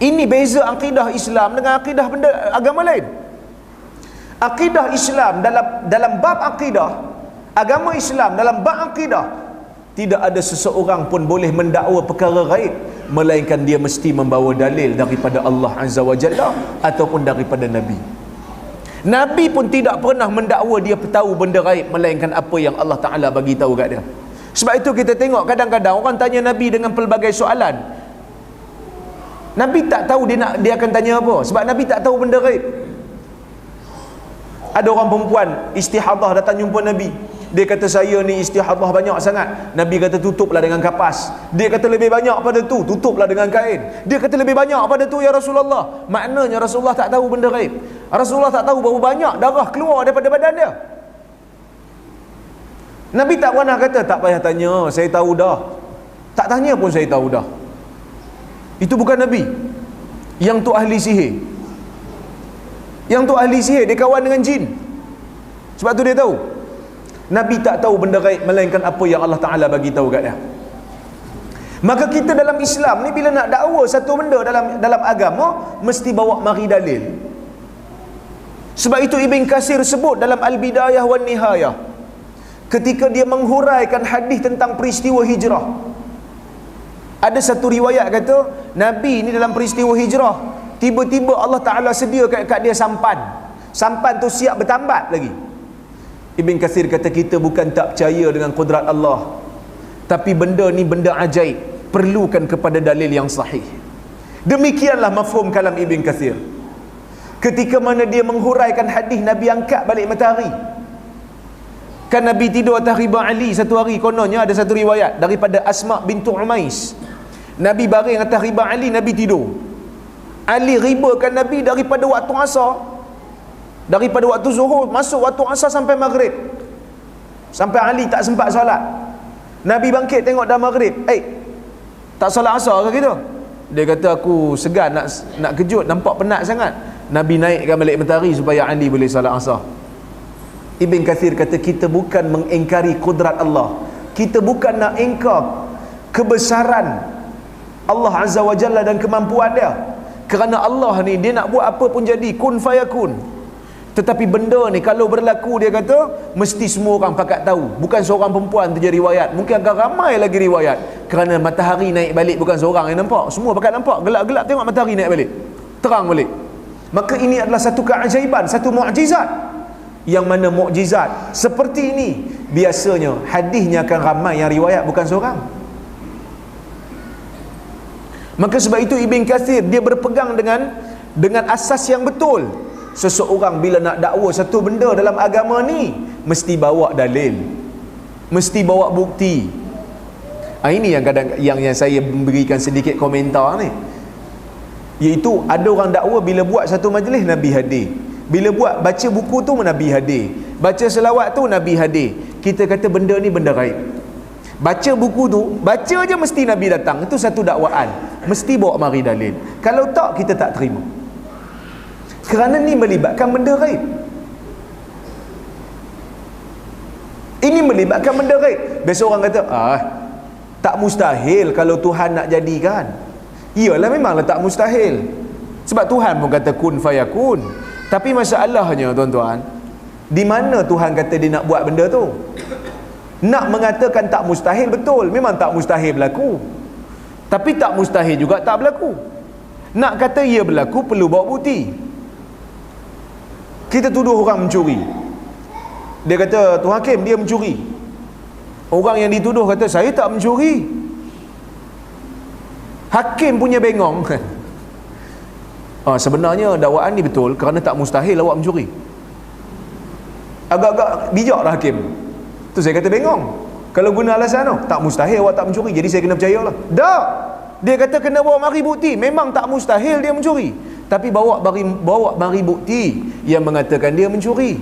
Ini beza akidah Islam dengan akidah benda agama lain. Akidah Islam dalam bab akidah, agama Islam dalam bab akidah, tidak ada seseorang pun boleh mendakwa perkara gaib melainkan dia mesti membawa dalil daripada Allah Azza wa Jalla ataupun daripada Nabi. Nabi pun tidak pernah mendakwa dia tahu benda gaib melainkan apa yang Allah Ta'ala bagi tahu kat dia. Sebab itu kita tengok kadang-kadang orang tanya Nabi dengan pelbagai soalan, Nabi tak tahu dia akan tanya apa, sebab Nabi tak tahu benda gaib. Ada orang perempuan istihadah datang jumpa Nabi. Dia kata, saya ni istihadah banyak sangat. Nabi kata, tutuplah dengan kapas. Dia kata, lebih banyak pada tu, tutuplah dengan kain. Dia kata, lebih banyak pada tu ya Rasulullah. Maknanya Rasulullah tak tahu benda gaib. Rasulullah tak tahu berapa banyak darah keluar daripada badan dia. Nabi tak pernah kata, tak payah tanya, saya tahu dah. Tak tanya pun saya tahu dah. Itu bukan Nabi. Yang tu ahli sihir. Yang tu ahli sihir, dia kawan dengan jin. Sebab tu dia tahu. Nabi tak tahu benda gaib melainkan apa yang Allah Ta'ala bagi tahu kat dia. Maka kita dalam Islam ni bila nak dakwa satu benda dalam agama, mesti bawa mari dalil. Sebab itu Ibn Katsir sebut dalam Al-Bidayah wan Nihayah, ketika dia menghuraikan hadis tentang peristiwa hijrah, ada satu riwayat kata Nabi ni dalam peristiwa hijrah, tiba-tiba Allah Ta'ala sedia kat dia sampan tu siap bertambat lagi. Ibn Katsir kata, kita bukan tak percaya dengan kudrat Allah, tapi benda ni benda ajaib, perlukan kepada dalil yang sahih. Demikianlah mafhum kalam Ibn Katsir. Ketika mana dia menghuraikan hadis Nabi angkat balik matahari. Kan Nabi tidur atas riba Ali satu hari, kononnya ada satu riwayat daripada Asma bintu Umais. Nabi baring atas riba Ali, Nabi tidur. Ali ribakan Nabi daripada waktu asar, daripada waktu zuhur masuk waktu asar sampai maghrib, sampai Ali tak sempat solat. Nabi bangkit tengok dah maghrib, tak solat asar ke gitu? Dia kata, aku segan nak kejut, nampak penat sangat. Nabi naikkan balik matahari supaya Ali boleh solat asar. Ibn Katsir kata, kita bukan mengingkari kudrat Allah, kita bukan nak ingkar kebesaran Allah Azza wa Jalla dan kemampuan dia. Kerana Allah ni, dia nak buat apa pun jadi, kun fayakun. Tetapi benda ni kalau berlaku, dia kata mesti semua orang pakat tahu. Bukan seorang perempuan tu je riwayat, mungkin akan ramai lagi riwayat. Kerana matahari naik balik bukan seorang yang nampak, semua pakat nampak. Gelap-gelap tengok matahari naik balik, terang balik. Maka ini adalah satu keajaiban, satu mukjizat. Yang mana mukjizat seperti ini biasanya hadisnya akan ramai yang riwayat, bukan seorang. Maka sebab itu Ibn Katsir dia berpegang dengan asas yang betul. Seseorang bila nak dakwa satu benda dalam agama ni, mesti bawa dalil, mesti bawa bukti. Ini yang kadang yang saya berikan sedikit komentar ni, iaitu ada orang dakwa bila buat satu majlis Nabi hadir, bila buat baca buku tu Nabi hadir, baca selawat tu Nabi hadir. Kita kata benda ni benda gaib. Baca buku tu, baca je mesti Nabi datang. Itu satu dakwaan, mesti bawa mari dalil. Kalau tak, kita tak terima. Kerana ni melibatkan benda gaib. Ini melibatkan benda gaib. Biasa orang kata, tak mustahil kalau Tuhan nak jadikan. Iyalah, memanglah tak mustahil. Sebab Tuhan pun kata kun fayakun. Tapi masalahnya tuan-tuan, di mana Tuhan kata dia nak buat benda tu? Nak mengatakan tak mustahil, betul, memang tak mustahil berlaku. Tapi tak mustahil juga tak berlaku. Nak kata ia berlaku, perlu bawa bukti. Kita tuduh orang mencuri, dia kata, Tuan Hakim dia mencuri. Orang yang dituduh kata, saya tak mencuri. Hakim punya bengong. Sebenarnya dakwaan ni betul, kerana tak mustahil awak mencuri. Agak-agak bijaklah hakim tu. Saya kata bengong kalau guna alasan tu, tak mustahil awak tak mencuri, jadi saya kena percayalah. Tak, dia kata kena bawa mari bukti. Memang tak mustahil dia mencuri, tapi bawa mari bukti yang mengatakan dia mencuri.